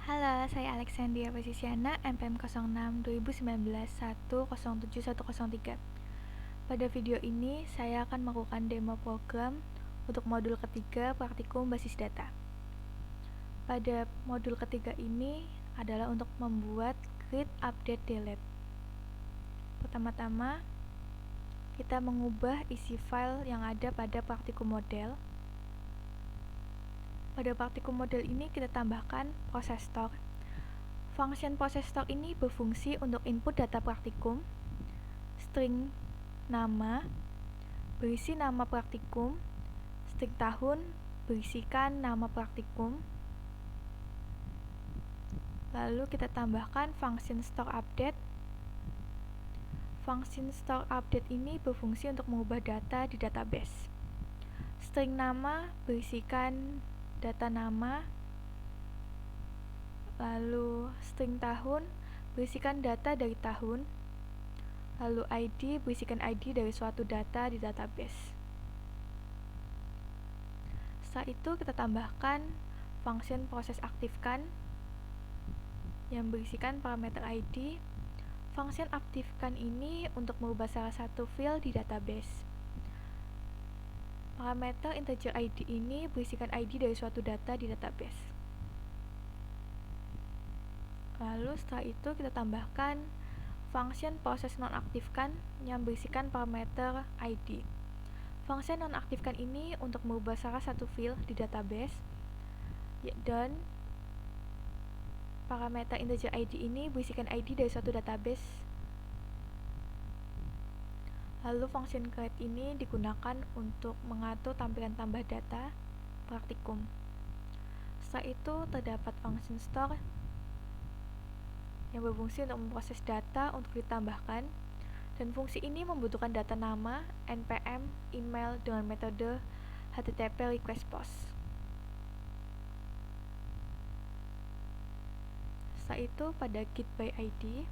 Halo, saya Alexandria Pasisiana, NPM 06 2019 107103. Pada video ini, saya akan melakukan demo program untuk modul ketiga praktikum basis data. Pada modul ketiga ini adalah untuk membuat create, update, delete. Pertama-tama, kita mengubah isi file yang ada pada praktikum model. Pada praktikum model ini kita tambahkan proses store. Function proses store ini berfungsi untuk input data praktikum, string nama, berisi nama praktikum, string tahun, berisikan nama praktikum. Lalu kita tambahkan function store update. Function store update ini berfungsi untuk mengubah data di database. String nama berisikan data nama, lalu string tahun berisikan data dari tahun, lalu ID berisikan ID dari suatu data di database. Setelah itu kita tambahkan function proses aktifkan yang berisikan parameter ID. Function aktifkan ini untuk merubah salah satu field di database. Parameter integer ID ini berisikan ID dari suatu data di database. Lalu setelah itu kita tambahkan function proses nonaktifkan yang berisikan parameter ID. Function nonaktifkan ini untuk merubah salah satu field di database, dan parameter integer ID ini berisikan ID dari suatu database. Lalu function create ini digunakan untuk mengatur tampilan tambah data praktikum. Setelah itu terdapat function store yang berfungsi untuk memproses data untuk ditambahkan, dan fungsi ini membutuhkan data nama, npm, email dengan metode http request post. Setelah itu pada get by ID,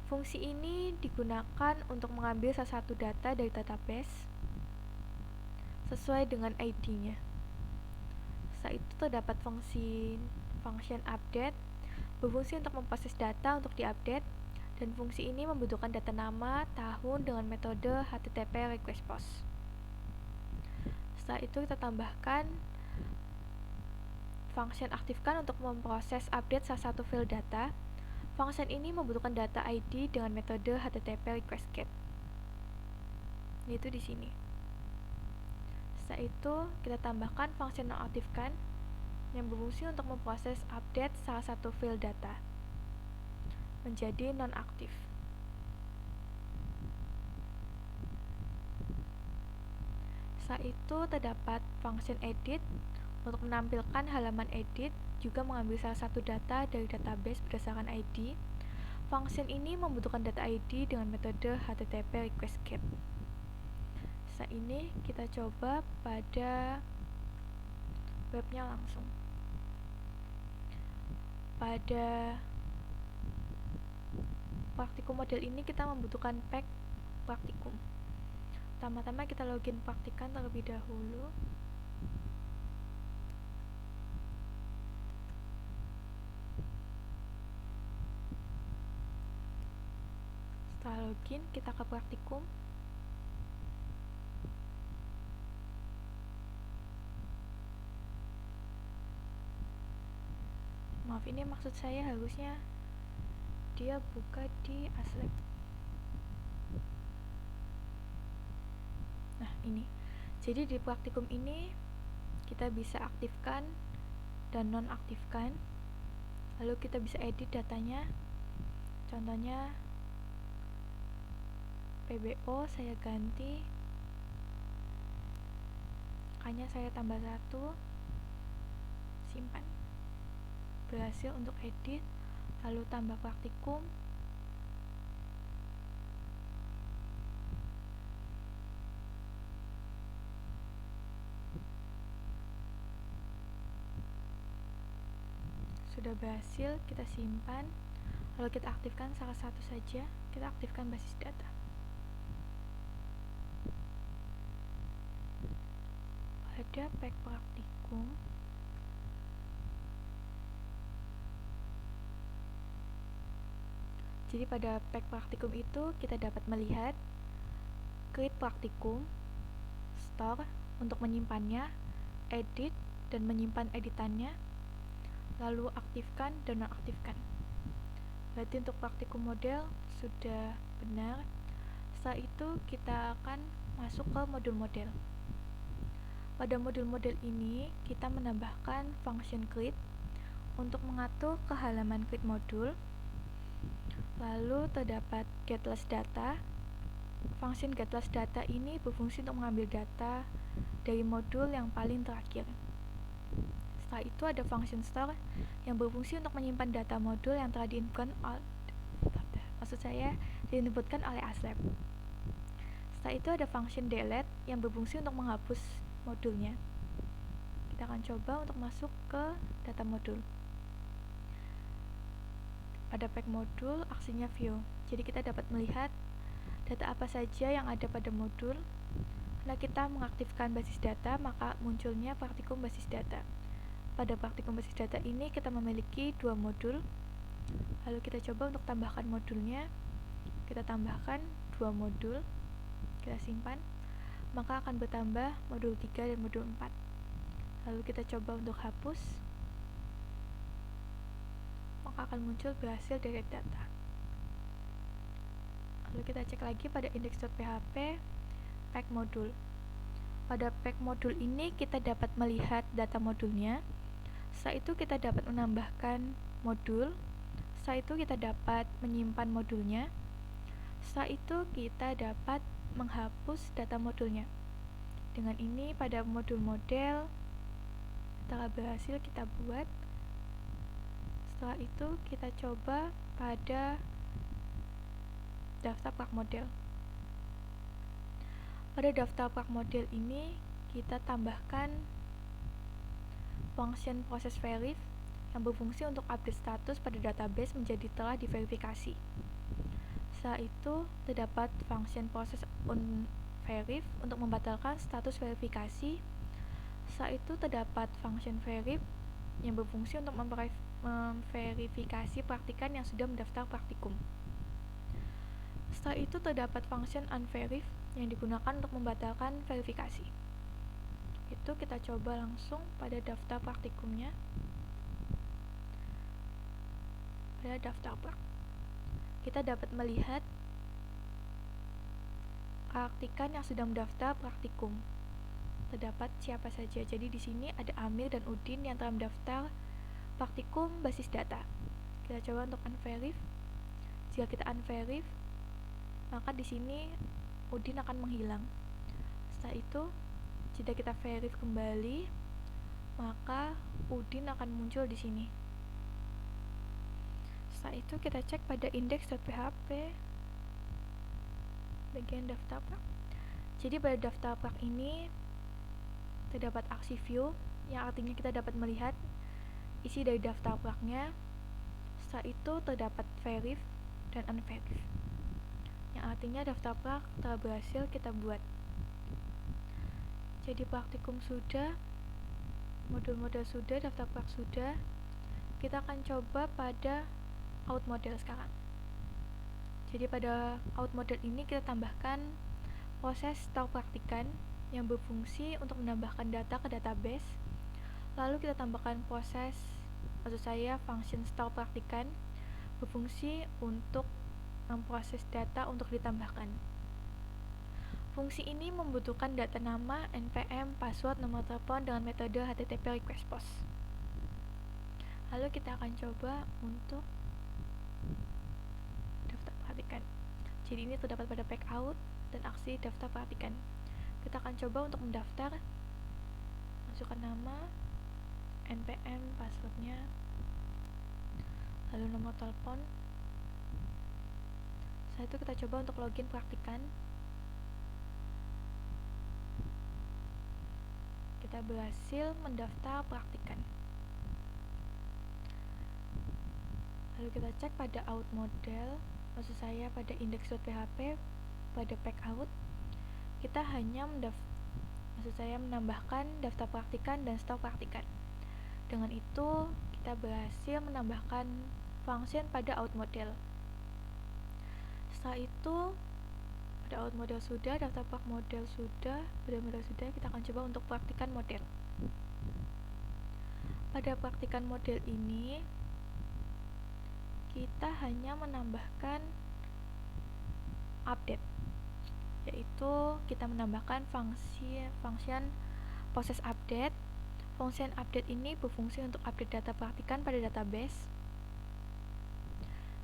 fungsi ini digunakan untuk mengambil salah satu data dari database sesuai dengan ID-nya. Setelah itu terdapat function update berfungsi untuk memproses data untuk diupdate, dan fungsi ini membutuhkan data nama, tahun dengan metode http request post. Setelah itu kita tambahkan function aktifkan untuk memproses update salah satu field data. Function ini membutuhkan data ID dengan metode http request get, yaitu di sini. Setelah itu kita tambahkan function nonaktifkan yang berfungsi untuk memproses update salah satu field data menjadi nonaktif. Setelah itu terdapat function edit untuk menampilkan halaman edit, juga mengambil salah satu data dari database berdasarkan ID. Function ini membutuhkan data ID dengan metode http request get. Setelah ini kita coba pada webnya langsung. Pada praktikum model ini kita membutuhkan pack praktikum. Pertama-tama kita login praktikan terlebih dahulu. Setelah login, kita ke praktikum. Maaf, ini maksud saya harusnya dia buka di Aslab. Nah, ini. Jadi di praktikum ini kita bisa aktifkan dan nonaktifkan. Lalu kita bisa edit datanya. Contohnya PBO saya ganti, angkanya saya tambah 1, simpan. Berhasil untuk edit. Lalu tambah praktikum. Sudah berhasil, kita simpan. Lalu kita aktifkan salah satu saja. Kita aktifkan basis data. Pada pack praktikum Jadi pada pack praktikum itu kita dapat melihat create praktikum, store untuk menyimpannya, edit dan menyimpan editannya, lalu aktifkan dan nonaktifkan. Berarti untuk praktikum model sudah benar. Setelah itu kita akan masuk ke modul model. Pada modul model ini kita menambahkan function create untuk mengatur ke halaman create modul. Lalu terdapat getless data. Function getless data ini berfungsi untuk mengambil data dari modul yang paling terakhir. Setelah itu ada function store yang berfungsi untuk menyimpan data modul yang telah diinputkan oleh ASLab. Setelah itu ada function delete yang berfungsi untuk menghapus modulnya. Kita akan coba untuk masuk ke data modul. Pada pack modul, aksinya view. Jadi kita dapat melihat data apa saja yang ada pada modul. Karena kita mengaktifkan basis data, maka munculnya praktikum basis data. Pada praktikum basis data ini kita memiliki 2 modul. Lalu kita coba untuk tambahkan modulnya. Kita tambahkan 2 modul. Kita simpan. Maka akan bertambah modul 3 dan modul 4. Lalu kita coba untuk hapus, maka akan muncul berhasil delete data. Lalu kita cek lagi pada index.php pack modul. Pada pack modul ini kita dapat melihat data modulnya. Setelah itu kita dapat menambahkan modul. Setelah itu kita dapat menyimpan modulnya. Setelah itu kita dapat menghapus data modulnya. Dengan ini pada modul model telah berhasil kita buat. Setelah itu kita coba pada daftar prak model. Pada daftar prak model ini kita tambahkan function process verif yang berfungsi untuk update status pada database menjadi telah diverifikasi. Setelah itu terdapat function process onVerif untuk membatalkan status verifikasi. Setelah itu terdapat function verif yang berfungsi untuk memverifikasi praktikan yang sudah mendaftar praktikum. Setelah itu terdapat function unverif yang digunakan untuk membatalkan verifikasi. Itu kita coba langsung pada daftar praktikumnya. Pada daftar prak, kita dapat melihat praktikan yang sudah mendaftar praktikum. Terdapat siapa saja. Jadi di sini ada Amir dan Udin yang telah mendaftar praktikum basis data. Kita coba untuk unverif. Jika kita unverif, maka di sini Udin akan menghilang. Setelah itu, jika kita verif kembali, maka Udin akan muncul di sini. Setelah itu kita cek pada index.php bagian daftar prak. Jadi pada daftar prak ini terdapat aksi view yang artinya kita dapat melihat isi dari daftar praknya. Setelah itu terdapat verif dan unverif yang artinya daftar prak telah berhasil kita buat. Jadi praktikum sudah, modul-model sudah, daftar prak sudah. Kita akan coba pada out model sekarang. Jadi pada out model ini kita tambahkan proses store praktikan yang berfungsi untuk menambahkan data ke database. Lalu kita tambahkan proses, maksud saya function store praktikan, berfungsi untuk memproses data untuk ditambahkan. Fungsi ini membutuhkan data nama, npm, password, nomor telepon dengan metode http request post. Lalu kita akan coba untuk daftar perhatikan. Jadi ini terdapat pada pack out dan aksi daftar perhatikan. Kita akan coba untuk mendaftar. Masukkan nama, npm, passwordnya, lalu nomor telepon. Setelah itu kita coba untuk login praktikan. Kita berhasil mendaftar praktikan. Lalu kita cek pada out model, maksud saya pada index.php, pada pack out, kita hanya menambahkan daftar praktikan dan store praktikan. Dengan itu kita berhasil menambahkan function pada out model. Setelah itu pada out model sudah, daftar part model sudah, pada model sudah, kita akan coba untuk praktikan model. Pada praktikan model ini kita hanya menambahkan update, yaitu kita menambahkan function process update. Function update ini berfungsi untuk update data praktikan pada database.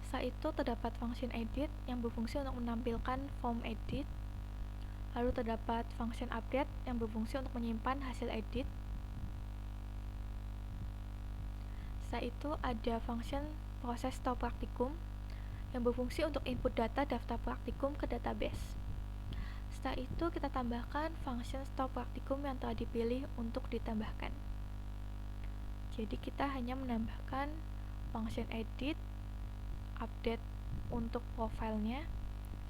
Setelah itu terdapat function edit yang berfungsi untuk menampilkan form edit. Lalu terdapat function update yang berfungsi untuk menyimpan hasil edit. Setelah itu ada function proses store praktikum yang berfungsi untuk input data daftar praktikum ke database. Setelah itu kita tambahkan function store praktikum yang telah dipilih untuk ditambahkan. Jadi kita hanya menambahkan function edit, update untuk profilnya.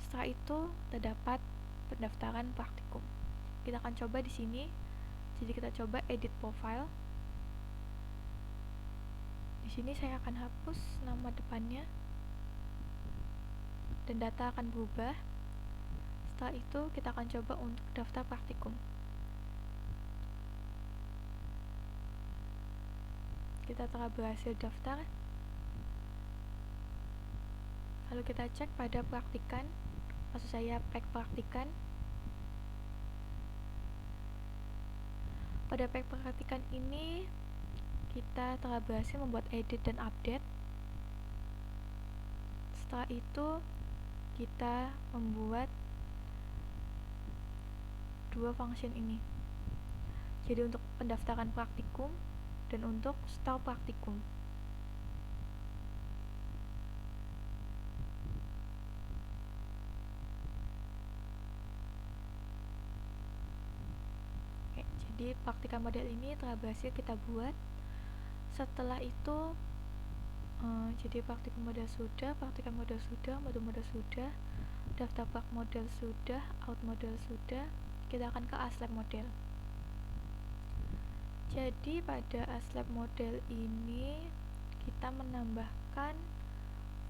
Setelah itu terdapat pendaftaran praktikum. Kita akan coba di sini. Jadi kita coba edit profile. Di sini saya akan hapus nama depannya dan data akan berubah. Setelah itu kita akan coba untuk daftar praktikum. Kita telah berhasil daftar. Lalu kita cek pada praktikan, maksud saya pack praktikan. Pada pack praktikan ini kita telah berhasil membuat edit dan update. Setelah itu kita membuat dua function ini. Jadi untuk pendaftaran praktikum dan untuk store praktikum. Oke, jadi praktikan model ini telah berhasil kita buat. Setelah itu jadi praktikum model sudah, modul model sudah, daftar part model sudah, out model sudah, kita akan ke aslab model. Jadi pada aslab model ini kita menambahkan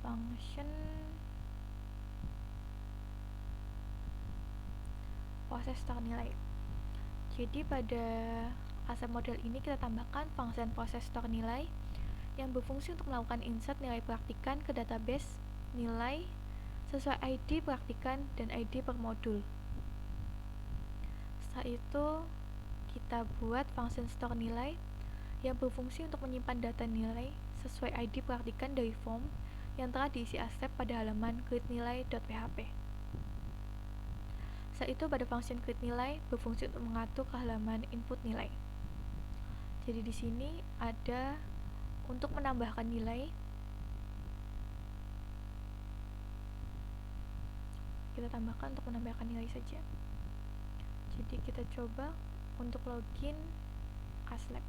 function proses store nilai. Jadi pada aslab model ini kita tambahkan function proses store nilai yang berfungsi untuk melakukan insert nilai praktikan ke database nilai sesuai ID praktikan dan ID per modul. Setelah itu kita buat function store nilai yang berfungsi untuk menyimpan data nilai sesuai ID praktikan dari form yang telah diisi aslab pada halaman createNilai.php. Setelah itu pada function createNilai berfungsi untuk mengatur ke halaman input nilai. Jadi di sini ada untuk menambahkan nilai. Kita tambahkan untuk menambahkan nilai saja. Jadi kita coba untuk login aslab.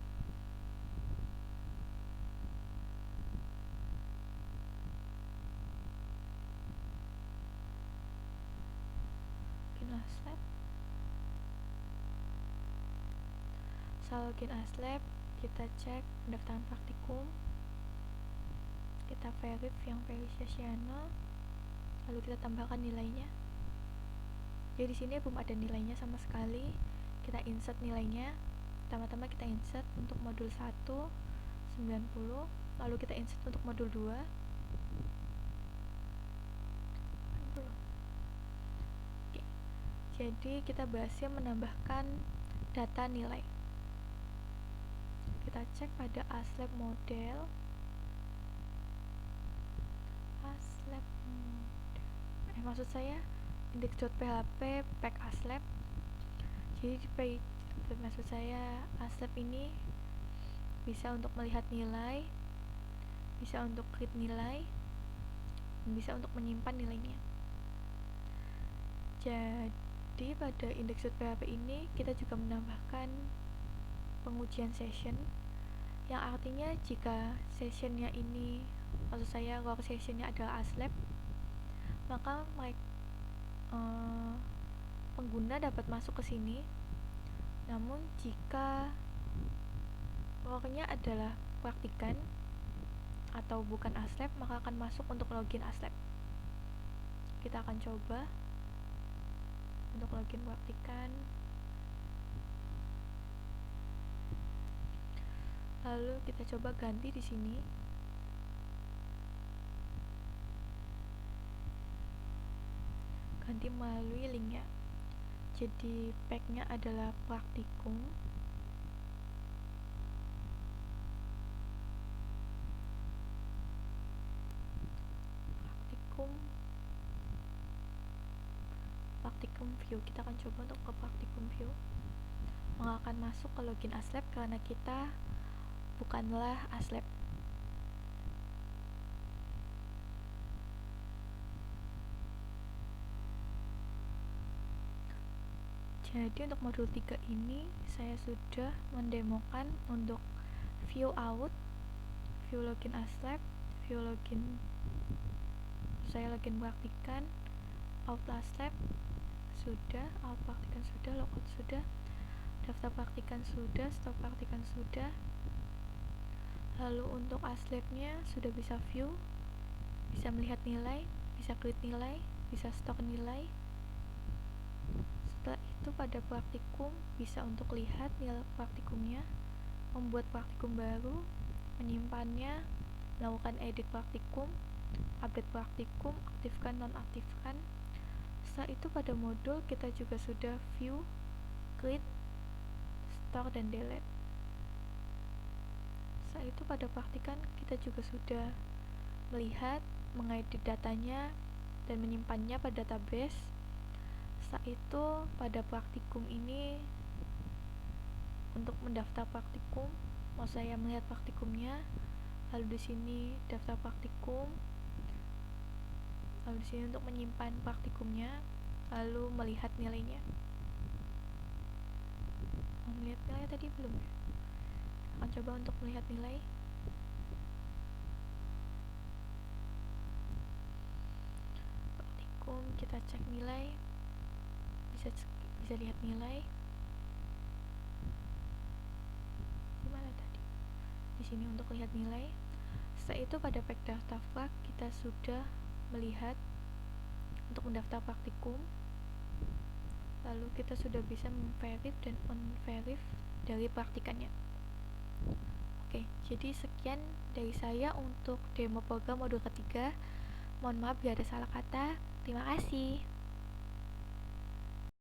Login aslab. Setelah login aslab, kita cek pendaftaran praktikum, kita verif yang verifasiana, lalu kita tambahkan nilainya. Jadi di sini belum ada nilainya sama sekali. Kita insert nilainya. Pertama-tama kita insert untuk modul 1 90, lalu kita insert untuk modul 2 80. Oke. Jadi kita berhasil menambahkan data nilai. Kita cek pada aslab model. Maksud saya index.php pack aslab. Jadi maksud saya aslab ini bisa untuk melihat nilai, bisa untuk create nilai, dan bisa untuk menyimpan nilainya. Jadi pada index.php ini kita juga menambahkan pengujian session, yang artinya jika sessionnya ini, maksud saya core sessionnya adalah aslab, maka pengguna dapat masuk ke sini. Namun jika core-nya adalah praktikan atau bukan aslab, maka akan masuk untuk login aslab. kita akan coba untuk login praktikan. Lalu kita coba ganti di sini. Ganti melalui linknya. Jadi packnya adalah praktikum. Praktikum view. Kita akan coba untuk ke praktikum view. Nggak akan masuk ke login ASLab karena kita bukanlah ASLab. Jadi untuk modul 3 ini saya sudah mendemokan untuk view out, view login ASLab, view login, saya login praktikan, out ASLab sudah, out praktikan sudah, logout sudah, daftar praktikan sudah, stop praktikan sudah. Lalu untuk ASLabnya sudah bisa view, bisa melihat nilai, bisa klik nilai, bisa stok nilai. Setelah itu pada praktikum bisa untuk lihat nilai praktikumnya, membuat praktikum baru, menyimpannya, melakukan edit praktikum, update praktikum, aktifkan nonaktifkan. Setelah itu pada modul kita juga sudah view, create, store, dan delete. Setelah itu pada praktikan kita juga sudah melihat, mengedit datanya, dan menyimpannya pada database. Setelah itu pada praktikum ini untuk mendaftar praktikum, mau saya melihat praktikumnya, lalu di sini daftar praktikum, lalu di sini untuk menyimpan praktikumnya, lalu melihat nilainya. Mau melihat nilai tadi belum ya? Akan coba untuk melihat nilai. Praktikum kita cek nilai, bisa lihat nilai. Di mana tadi? Di sini untuk lihat nilai. Setelah itu pada pack daftar prak kita sudah melihat untuk mendaftar praktikum. Lalu kita sudah bisa memverif dan unverif dari praktikannya. Oke, jadi sekian dari saya untuk demo program modul ketiga. Mohon maaf bila ada salah kata. Terima kasih.